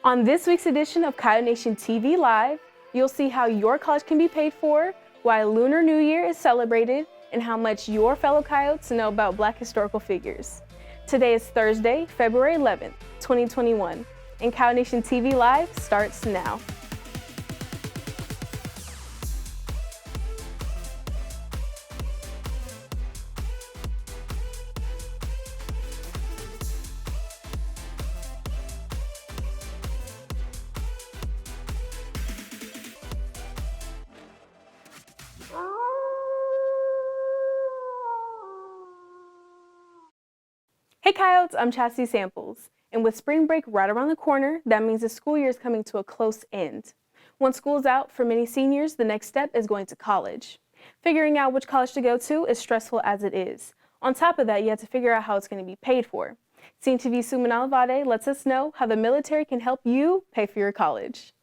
On this week's edition of Coyote Nation TV Live, you'll see how your college can be paid for, why Lunar New Year is celebrated, and how much your fellow Coyotes know about Black historical figures. Today is Thursday, February 11th, 2021, and Coyote Nation TV Live starts now. Hey Coyotes, I'm Chastity Samples, and with spring break right around the corner, that means the school year is coming to a close end. Once school's out, for many seniors, the next step is going to college. Figuring out which college to go to is stressful as it is. On top of that, you have to figure out how it's going to be paid for. CNTV's Suman Alavade lets us know how the military can help you pay for your college.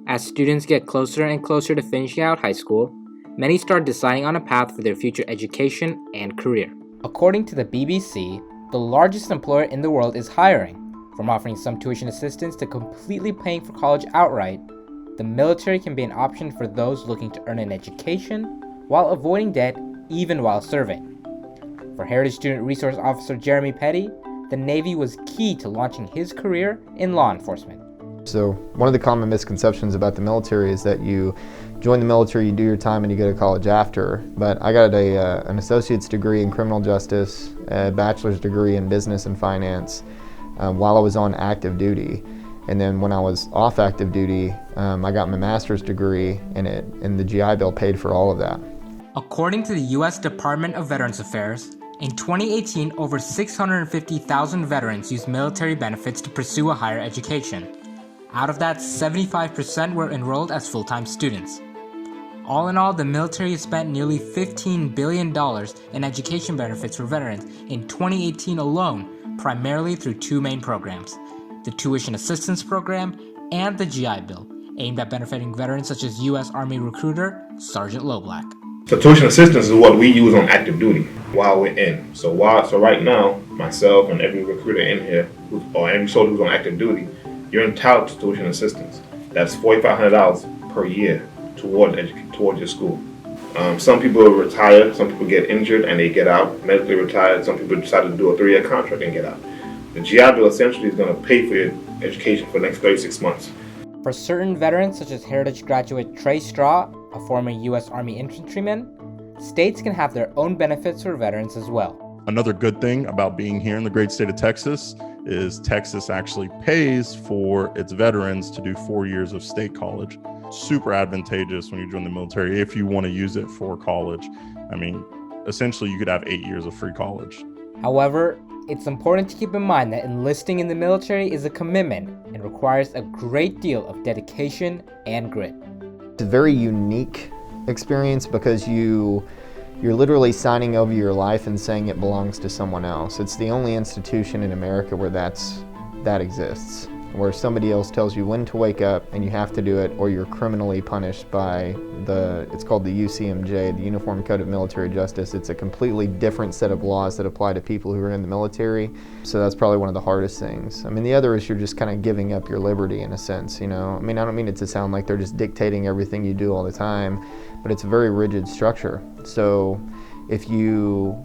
As students get closer and closer to finishing out high school, many start deciding on a path for their future education and career. According to the BBC, the largest employer in the world is hiring. From offering some tuition assistance to completely paying for college outright, the military can be an option for those looking to earn an education while avoiding debt even while serving. For Heritage Student Resource Officer Jeremy Petty, the Navy was key to launching his career in law enforcement. So one of the common misconceptions about the military is that you join the military, you do your time, and you go to college after. But I got an associate's degree in criminal justice, a bachelor's degree in business and finance while I was on active duty. And then when I was off active duty, I got my master's degree in it, and the GI Bill paid for all of that. According to the U.S. Department of Veterans Affairs, in 2018, over 650,000 veterans used military benefits to pursue a higher education. Out of that, 75% were enrolled as full-time students. All in all, the military has spent nearly $15 billion in education benefits for veterans in 2018 alone, primarily through two main programs, the Tuition Assistance Program and the GI Bill, aimed at benefiting veterans such as U.S. Army recruiter Sergeant Loblack. So tuition assistance is what we use on active duty while we're in. So right now, myself and every recruiter in here, or every soldier who's on active duty, you're entitled to tuition assistance. That's $4,500 per year toward your school. Some people retire, some people get injured and they get out, medically retired. Some people decide to do a 3-year contract and get out. The GI Bill essentially is going to pay for your education for the next 36 months. For certain veterans, such as Heritage graduate Trey Straw, a former U.S. Army infantryman, states can have their own benefits for veterans as well. Another good thing about being here in the great state of Texas is Texas actually pays for its veterans to do 4 years of state college. Super advantageous when you join the military if you want to use it for college. I mean, essentially you could have 8 years of free college. However, it's important to keep in mind that enlisting in the military is a commitment and requires a great deal of dedication and grit. It's a very unique experience because you're literally signing over your life and saying it belongs to someone else. It's the only institution in America where that exists, where somebody else tells you when to wake up and you have to do it, or you're criminally punished by it's called the UCMJ, the Uniform Code of Military Justice. It's a completely different set of laws that apply to people who are in the military. So that's probably one of the hardest things. I mean, the other is you're just kind of giving up your liberty in a sense, you know? I mean, I don't mean it to sound like they're just dictating everything you do all the time, but it's a very rigid structure. So if you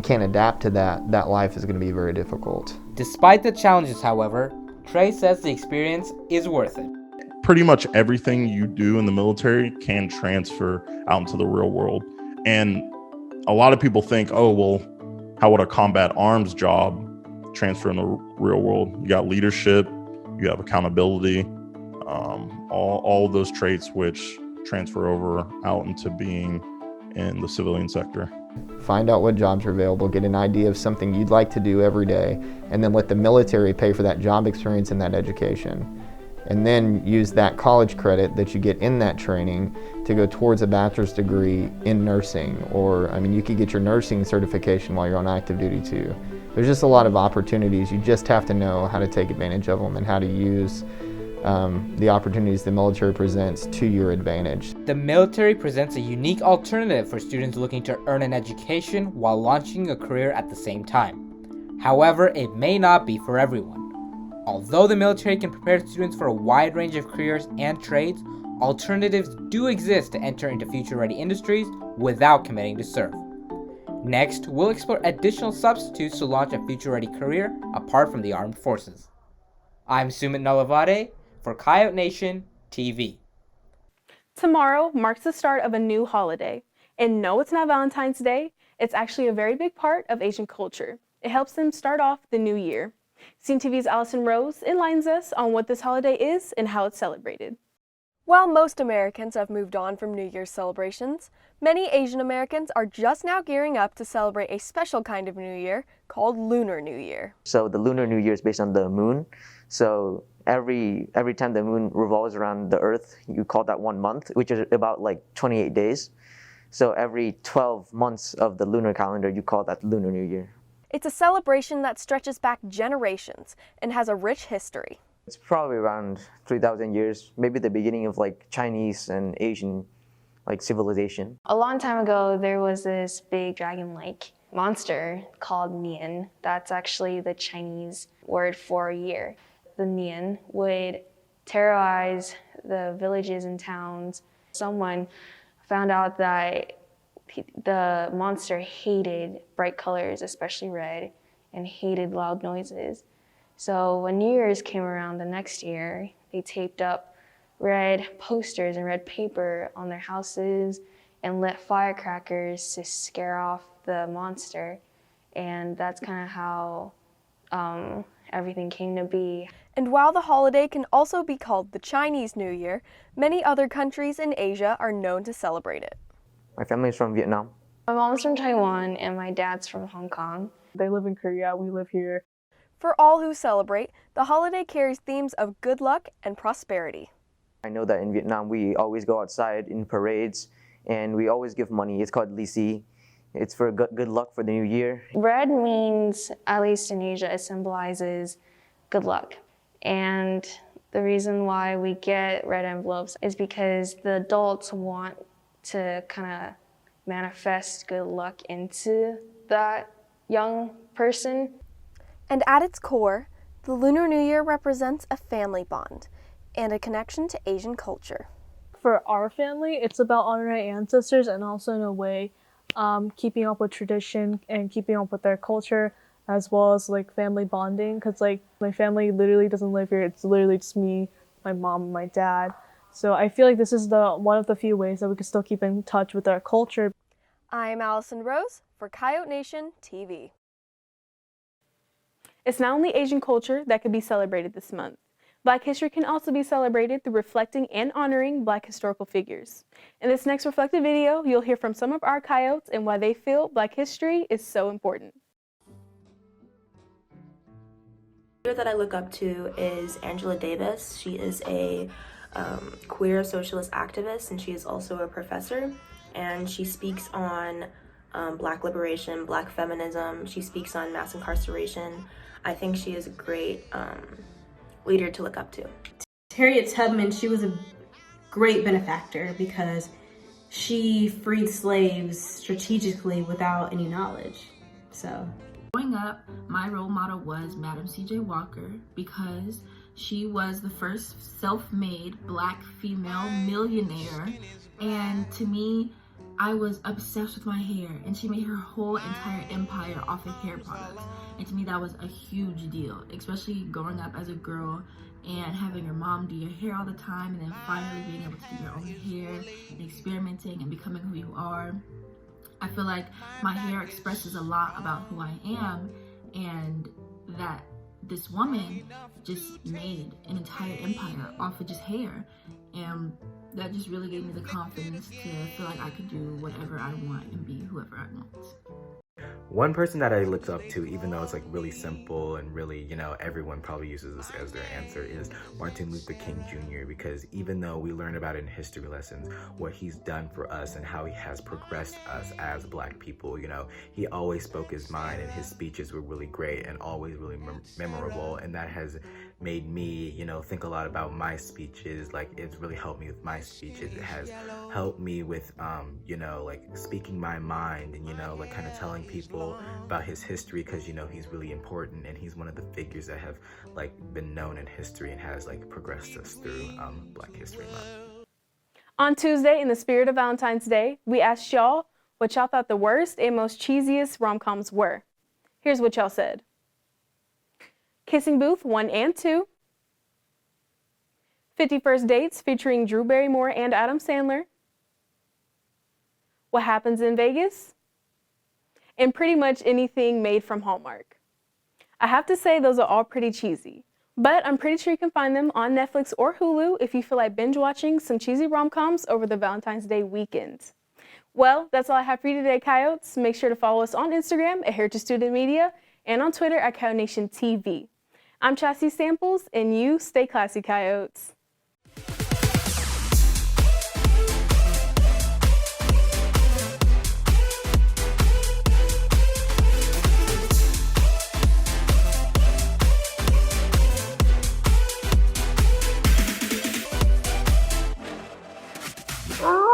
can't adapt to that life is going to be very difficult. Despite the challenges, however, Trey says the experience is worth it. Pretty much everything you do in the military can transfer out into the real world. And a lot of people think, oh, well, how would a combat arms job transfer in the real world? You got leadership, you have accountability, all of those traits which transfer over out into being in the civilian sector. Find out what jobs are available, get an idea of something you'd like to do every day, and then let the military pay for that job experience and that education. And then use that college credit that you get in that training to go towards a bachelor's degree in nursing. Or, I mean, you could get your nursing certification while you're on active duty too. There's just a lot of opportunities. You just have to know how to take advantage of them and how to use the opportunities the military presents to your advantage. The military presents a unique alternative for students looking to earn an education while launching a career at the same time. However, it may not be for everyone. Although the military can prepare students for a wide range of careers and trades, alternatives do exist to enter into future-ready industries without committing to serve. Next, we'll explore additional substitutes to launch a future-ready career apart from the armed forces. I'm Sumit Nalavade for Coyote Nation TV. Tomorrow marks the start of a new holiday. And no, it's not Valentine's Day. It's actually a very big part of Asian culture. It helps them start off the new year. Scene TV's Allison Rose enlightens us on what this holiday is and how it's celebrated. While most Americans have moved on from New Year's celebrations, many Asian Americans are just now gearing up to celebrate a special kind of New Year called Lunar New Year. So the Lunar New Year is based on the moon. So every time the moon revolves around the Earth, you call that 1 month, which is about like 28 days. So every 12 months of the lunar calendar, you call that Lunar New Year. It's a celebration that stretches back generations and has a rich history. It's probably around 3,000 years, maybe the beginning of like Chinese and Asian like civilization. A long time ago, there was this big dragon-like monster called Nian. That's actually the Chinese word for year. The Nian would terrorize the villages and towns. Someone found out that the monster hated bright colors, especially red, and hated loud noises. So when New Year's came around the next year, they taped up red posters and red paper on their houses and lit firecrackers to scare off the monster. And that's kind of how everything came to be. And while the holiday can also be called the Chinese New Year, many other countries in Asia are known to celebrate it. My family's from Vietnam. My mom's from Taiwan and my dad's from Hong Kong. They live in Korea, we live here. For all who celebrate, the holiday carries themes of good luck and prosperity. I know that in Vietnam, we always go outside in parades and we always give money. It's called lì xì. It's for good luck for the new year. Red means, at least in Asia, it symbolizes good luck. And the reason why we get red envelopes is because the adults want to kind of manifest good luck into that young person. And at its core, the Lunar New Year represents a family bond and a connection to Asian culture. For our family, it's about honoring ancestors and also in a way keeping up with tradition and keeping up with their culture, as well as like family bonding, because like my family literally doesn't live here. It's literally just me, my mom, and my dad. So I feel like this is one of the few ways that we can still keep in touch with our culture. I'm Allison Rose for Coyote Nation TV. It's not only Asian culture that could be celebrated this month. Black history can also be celebrated through reflecting and honoring Black historical figures. In this next reflective video, you'll hear from some of our coyotes and why they feel Black history is so important. The leader that I look up to is Angela Davis. She is a queer socialist activist, and she is also a professor. And she speaks on Black liberation, Black feminism. She speaks on mass incarceration. I think she is a great leader to look up to. Harriet Tubman, she was a great benefactor because she freed slaves strategically without any knowledge. So growing up, my role model was Madam C.J. Walker because she was the first self-made Black female millionaire, and to me, I was obsessed with my hair, and she made her whole entire empire off of hair products. And to me, that was a huge deal, especially growing up as a girl and having your mom do your hair all the time, and then finally being able to do your own hair and experimenting and becoming who you are. I feel like my hair expresses a lot about who I am, and that this woman just made an entire empire off of just hair. And that just really gave me the confidence to feel like I could do whatever I want and be whoever I want. One person that I looked up to, even though it's like really simple and really, everyone probably uses this as their answer, is Martin Luther King Jr. Because even though we learn about it in history lessons, what he's done for us and how he has progressed us as Black people, he always spoke his mind, and his speeches were really great and always really memorable. And that has made me, think a lot about my speeches. Like, it's really helped me with my speeches. It has helped me with, like speaking my mind and, like kind of telling people people about his history because, you know, he's really important and he's one of the figures that have like been known in history and has like progressed us through Black History Month. On Tuesday, in the spirit of Valentine's Day, we asked y'all what y'all thought the worst and most cheesiest rom-coms were. Here's what y'all said. Kissing Booth 1 and 2. 50 First Dates featuring Drew Barrymore and Adam Sandler. What Happens in Vegas. And pretty much anything made from Hallmark. I have to say those are all pretty cheesy, but I'm pretty sure you can find them on Netflix or Hulu if you feel like binge watching some cheesy rom-coms over the Valentine's Day weekend. Well, that's all I have for you today, Coyotes. Make sure to follow us on Instagram at Heritage Student Media and on Twitter at Coyote Nation TV. I'm Chassis Samples, and you stay classy, Coyotes. Oh.